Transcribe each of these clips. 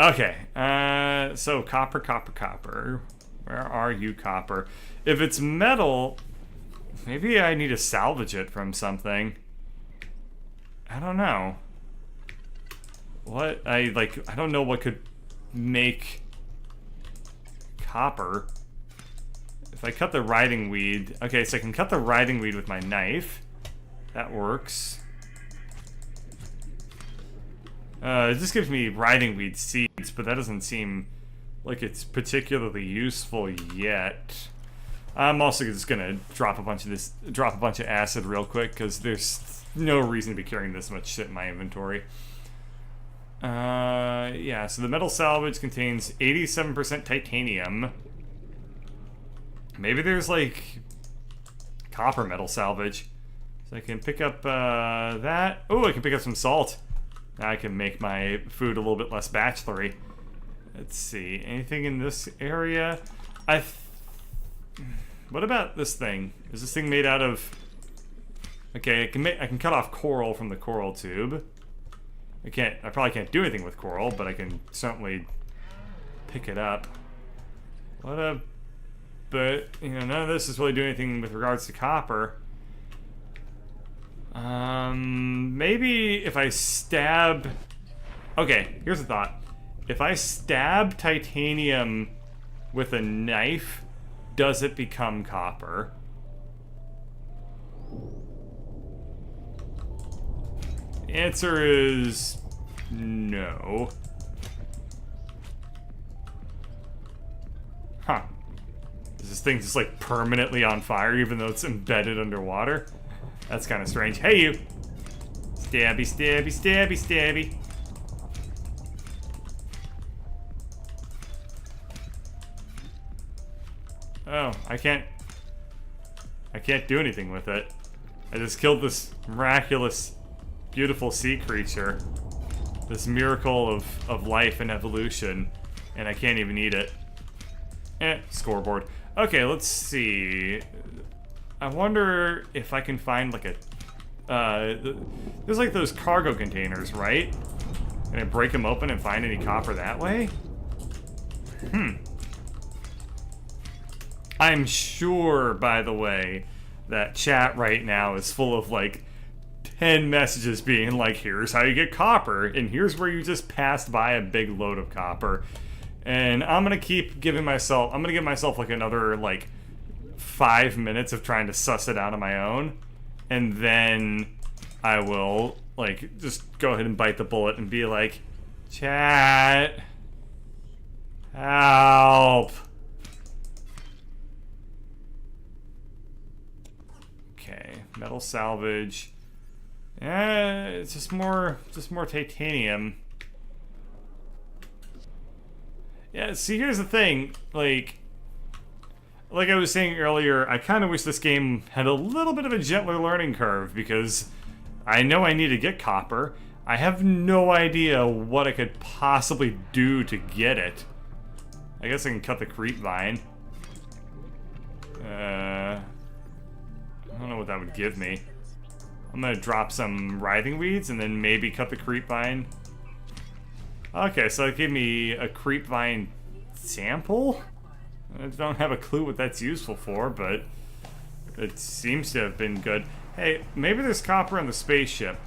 Okay, so copper, copper, copper. Where are you, copper? If it's metal, maybe I need to salvage it from something. I don't know. What? I don't know what could make copper. If I cut the riding weed... Okay, so I can cut the riding weed with my knife. That works. It just gives me riding weed seeds, but that doesn't seem like it's particularly useful yet. I'm also just gonna drop a bunch of acid real quick, because there's no reason to be carrying this much shit in my inventory. Yeah, so the metal salvage contains 87% titanium. Maybe there's, like, copper metal salvage. So I can pick up, that. Oh, I can pick up some salt. Now I can make my food a little bit less bachelory. Let's see. Anything in this area? What about this thing? Is this thing made out of... Okay, I can cut off coral from the coral tube. I probably can't do anything with coral, but I can certainly pick it up. But, you know, none of this is really doing anything with regards to copper. Maybe if I stab... Okay, here's a thought. If I stab titanium with a knife, does it become copper? The answer is no. Huh. Is this thing just like permanently on fire even though it's embedded underwater? That's kind of strange. Hey, you! Stabby, stabby, stabby, stabby. Oh, I can't do anything with it. I just killed this miraculous, beautiful sea creature. This miracle of life and evolution. And I can't even eat it. Scoreboard. Okay, let's see. I wonder if I can find like a... there's like those cargo containers, right? Can I break them open and find any copper that way? I'm sure, by the way, that chat right now is full of like 10 messages being like, here's how you get copper, and here's where you just passed by a big load of copper. And I'm gonna give myself like another like 5 minutes of trying to suss it out on my own, and then I will like just go ahead and bite the bullet and be like, chat, help. Okay, metal salvage. It's just more titanium. Yeah, see, here's the thing, like I was saying earlier, I kind of wish this game had a little bit of a gentler learning curve, because I know I need to get copper. I have no idea what I could possibly do to get it. I guess I can cut the creep vine. I don't know what that would give me. I'm gonna drop some writhing weeds and then maybe cut the creep vine. Okay, so it gave me a creep vine sample? I don't have a clue what that's useful for, but it seems to have been good. Hey, maybe there's copper on the spaceship.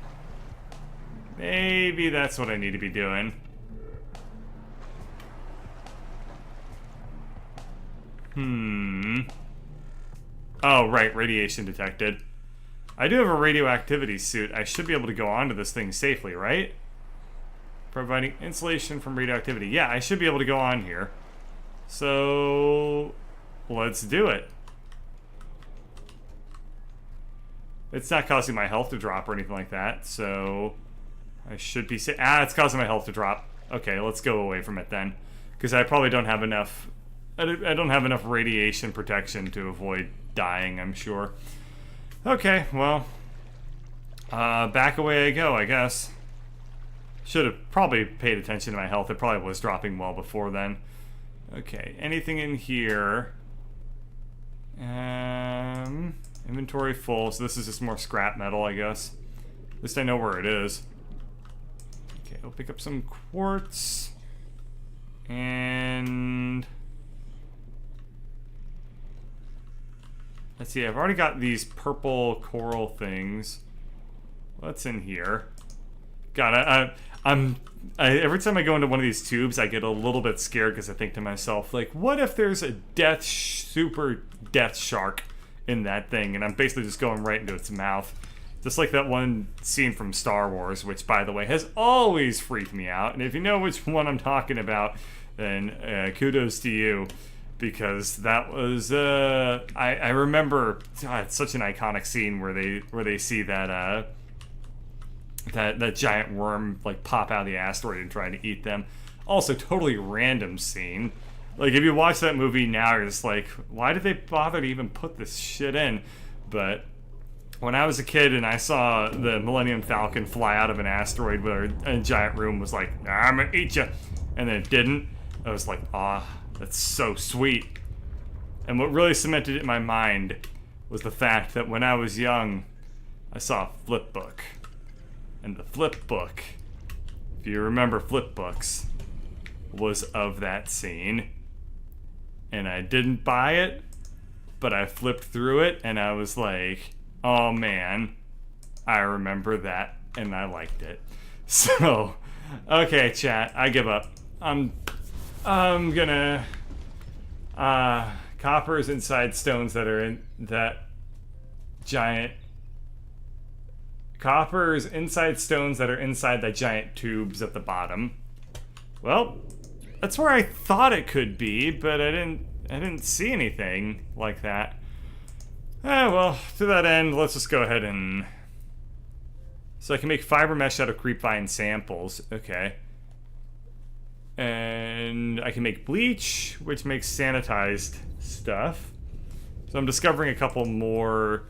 Maybe that's what I need to be doing. Oh, right, radiation detected. I do have a radioactivity suit. I should be able to go onto this thing safely, right? Providing insulation from radioactivity. Yeah, I should be able to go on here. So, let's do it. It's not causing my health to drop or anything like that, so I should be safe. Ah, it's causing my health to drop. Okay, let's go away from it then, because I probably don't have enough. I don't have enough radiation protection to avoid dying, I'm sure. Okay, well, back away I go, I guess. Should have probably paid attention to my health. It probably was dropping well before then. Okay, anything in here? Inventory full, so this is just more scrap metal, I guess. At least I know where it is. Okay, I'll pick up some quartz. let's see, I've already got these purple coral things. What's in here? God, every time I go into one of these tubes, I get a little bit scared because I think to myself, like, what if there's a super death shark in that thing, and I'm basically just going right into its mouth. Just like that one scene from Star Wars, which, by the way, has always freaked me out. And if you know which one I'm talking about, then kudos to you. Because that was, I remember, God, it's such an iconic scene where they see that, that giant worm, like, pop out of the asteroid and try to eat them. Also, totally random scene. Like, if you watch that movie now, you're just like, why did they bother to even put this shit in? But when I was a kid and I saw the Millennium Falcon fly out of an asteroid where a giant room was like, I'm gonna eat you, and then it didn't, I was like, ah, that's so sweet. And what really cemented it in my mind was the fact that when I was young, I saw a flip book. And the flip book, if you remember flip books, was of that scene. And I didn't buy it, but I flipped through it and I was like, oh man, I remember that and I liked it. So, okay, chat, I give up. I'm gonna, coppers inside stones that are in that giant, coppers inside stones that are inside the giant tubes at the bottom. Well, that's where I thought it could be, but I didn't see anything like that. Well, to that end, let's just go ahead and... So I can make fiber mesh out of creepvine samples. Okay. And I can make bleach, which makes sanitized stuff. So I'm discovering a couple more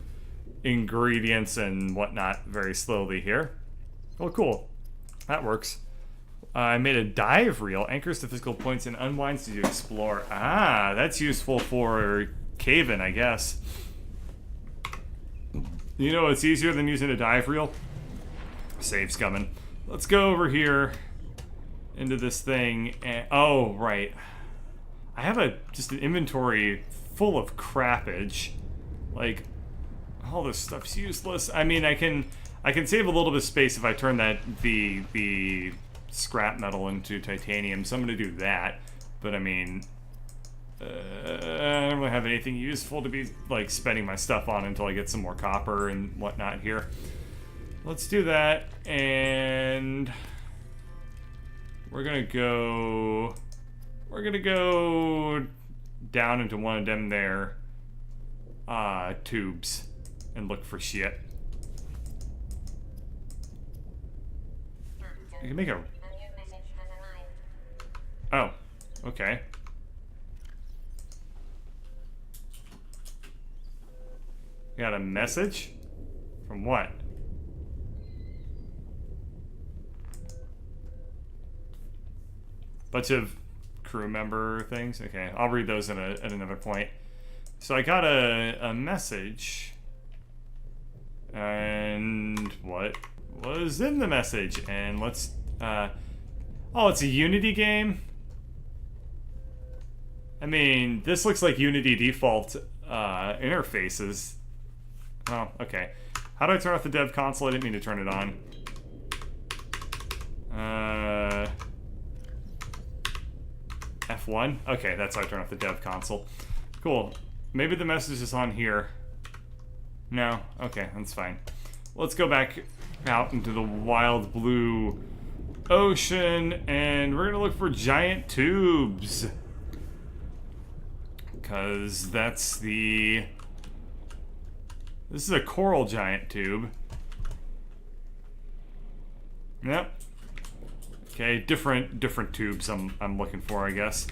ingredients and whatnot very slowly here. Oh, cool. That works. I made a dive reel, anchors to physical points and unwinds to explore. Ah, that's useful for cave-in, I guess. You know what's easier than using a dive reel? Save's coming. Let's go over here into this thing and... Oh, right. I have just an inventory full of crappage. Like, all this stuff's useless. I mean, I can save a little bit of space if I turn the scrap metal into titanium, so I'm gonna do that. But I mean, I don't really have anything useful to be like spending my stuff on until I get some more copper and whatnot here. Let's do that, and we're gonna go down into one of them there tubes and look for shit. You can make a... Oh, okay. Got a message? From what? Bunch of crew member things? Okay, I'll read those at another point. So I got a message. And what was in the message? And let's... oh, it's a Unity game? I mean, this looks like Unity default interfaces. Oh, okay. How do I turn off the dev console? I didn't mean to turn it on. F1? Okay, that's how I turn off the dev console. Cool. Maybe the message is on here. No? Okay, that's fine. Let's go back out into the wild blue ocean, and we're gonna look for giant tubes. Because that's the... This is a coral giant tube. Yep. Okay, different tubes I'm looking for, I guess.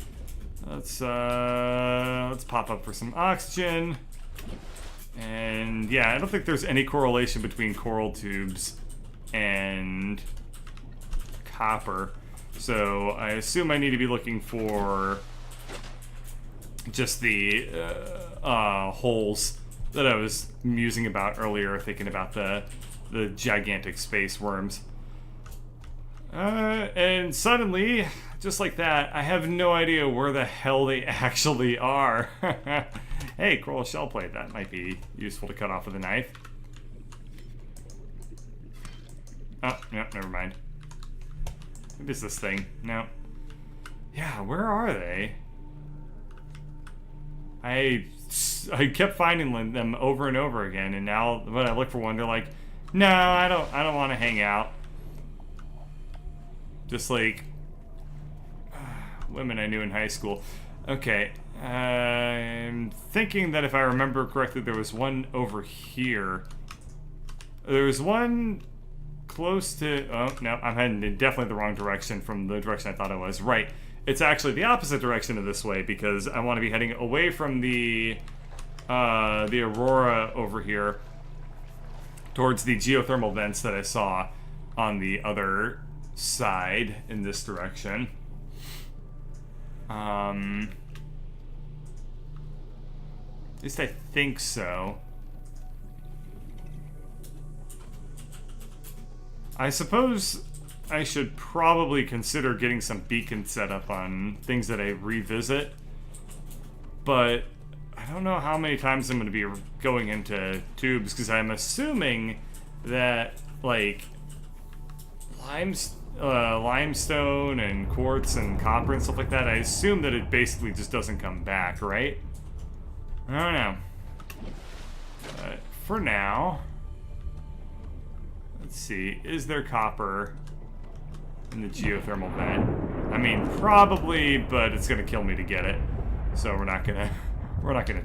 Let's pop up for some oxygen. And yeah, I don't think there's any correlation between coral tubes and copper. So I assume I need to be looking for just the holes that I was musing about earlier, thinking about the gigantic space worms. And suddenly, just like that, I have no idea where the hell they actually are. Hey, coral shell plate. That might be useful to cut off with a knife. Oh, no, never mind. Maybe it's this thing. No. Yeah, where are they? I kept finding them over and over again, and now when I look for one, they're like, no, I don't want to hang out. Just like women I knew in high school. Okay, I'm thinking that if I remember correctly, there was one over here. There was one close to... Oh, no, I'm heading in definitely the wrong direction from the direction I thought I was. Right. It's actually the opposite direction of this way because I want to be heading away from the aurora over here towards the geothermal vents that I saw on the other side in this direction. At least I think so. I suppose I should probably consider getting some beacons set up on things that I revisit, but I don't know how many times I'm going to be going into tubes, because I'm assuming that, like, limestone and quartz and copper and stuff like that, I assume that it basically just doesn't come back, right? I don't know. But for now, let's see, is there copper in the geothermal vent? I mean, probably, but it's gonna kill me to get it, so we're not gonna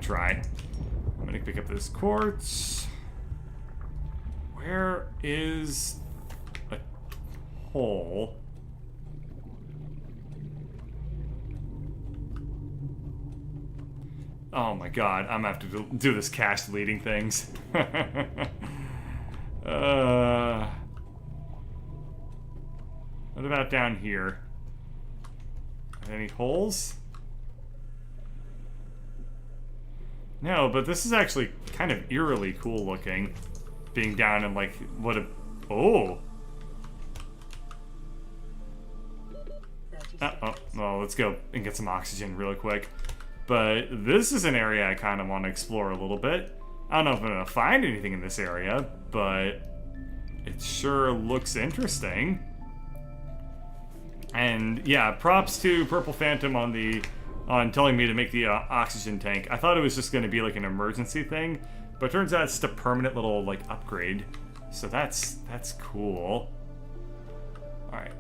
try. I'm gonna pick up this quartz. Where is a hole? Oh my god, I'm gonna have to do this cache deleting things. What about down here? Any holes? No, but this is actually kind of eerily cool looking. Being down in like, what a... Oh! Oh, well, let's go and get some oxygen really quick. But this is an area I kind of want to explore a little bit. I don't know if I'm going to find anything in this area, but it sure looks interesting. And yeah, props to Purple Phantom on telling me to make the oxygen tank. I thought it was just going to be like an emergency thing, but it turns out it's just a permanent little like upgrade. So that's cool. All right.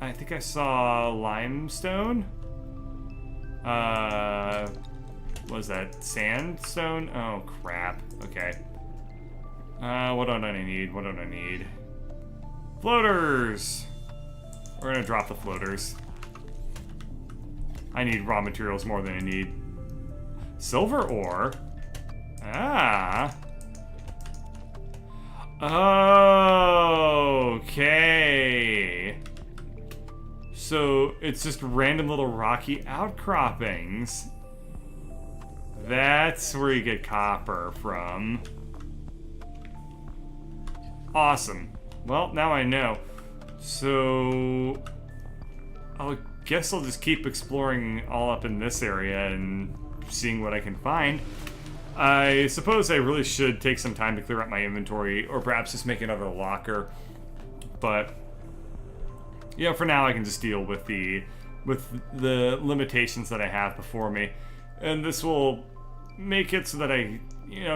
I think I saw limestone. What was that? Sandstone? Oh, crap. Okay. What don't I need? What don't I need? Floaters! We're gonna drop the floaters. I need raw materials more than I need silver ore. Ah. Okay. So it's just random little rocky outcroppings. That's where you get copper from. Awesome. Well, now I know. So I guess I'll just keep exploring all up in this area and seeing what I can find. I suppose I really should take some time to clear out my inventory, or perhaps just make another locker. But yeah, for now I can just deal with the limitations that I have before me, and this will make it so that I,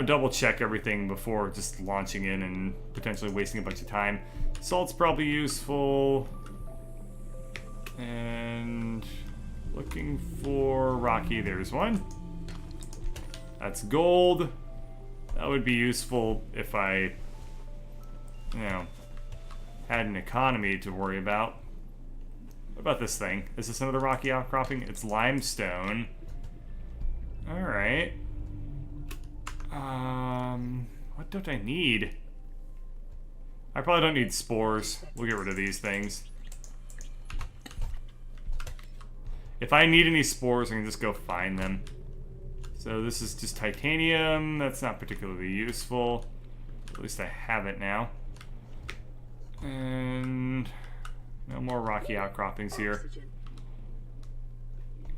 double check everything before just launching in and potentially wasting a bunch of time. Salt's probably useful, and looking for Rocky. There's one. That's gold. That would be useful if I, had an economy to worry about. What about this thing? Is this another rocky outcropping? It's limestone. Alright. What don't I need? I probably don't need spores. We'll get rid of these things. If I need any spores, I can just go find them. So this is just titanium. That's not particularly useful. At least I have it now. And no more rocky outcroppings here.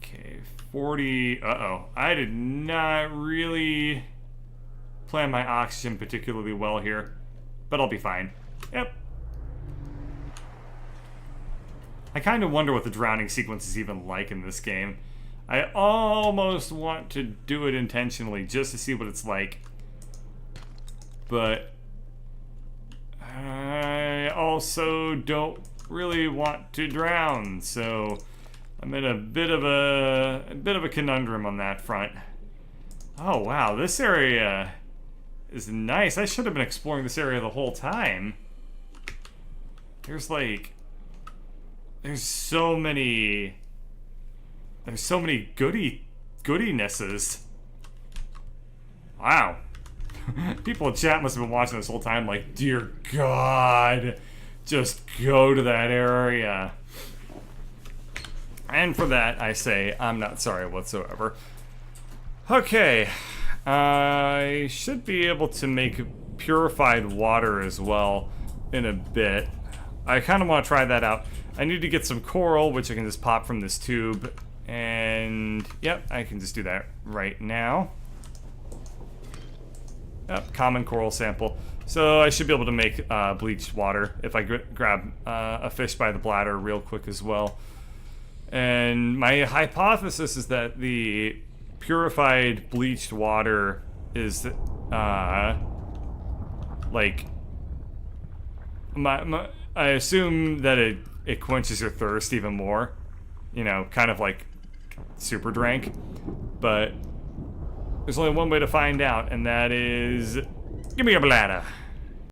Okay, 40. Uh-oh. I did not really plan my oxygen particularly well here, but I'll be fine. Yep. I kind of wonder what the drowning sequence is even like in this game. I almost want to do it intentionally just to see what it's like. But I also don't really want to drown, so I'm in a bit of a conundrum on that front. Oh wow, this area is nice. I should have been exploring this area the whole time. There's so many goodynesses. Wow. People in chat must have been watching this whole time like, dear God, just go to that area. And for that, I say, I'm not sorry whatsoever. Okay. I should be able to make purified water as well in a bit. I kind of want to try that out. I need to get some coral, which I can just pop from this tube. And, yep, I can just do that right now. Yep, common coral sample. So I should be able to make bleached water if I grab a fish by the bladder real quick as well. And my hypothesis is that the purified bleached water is like I assume that it quenches your thirst even more, you know, kind of like super drink. But there's only one way to find out, and that is give me your bladder.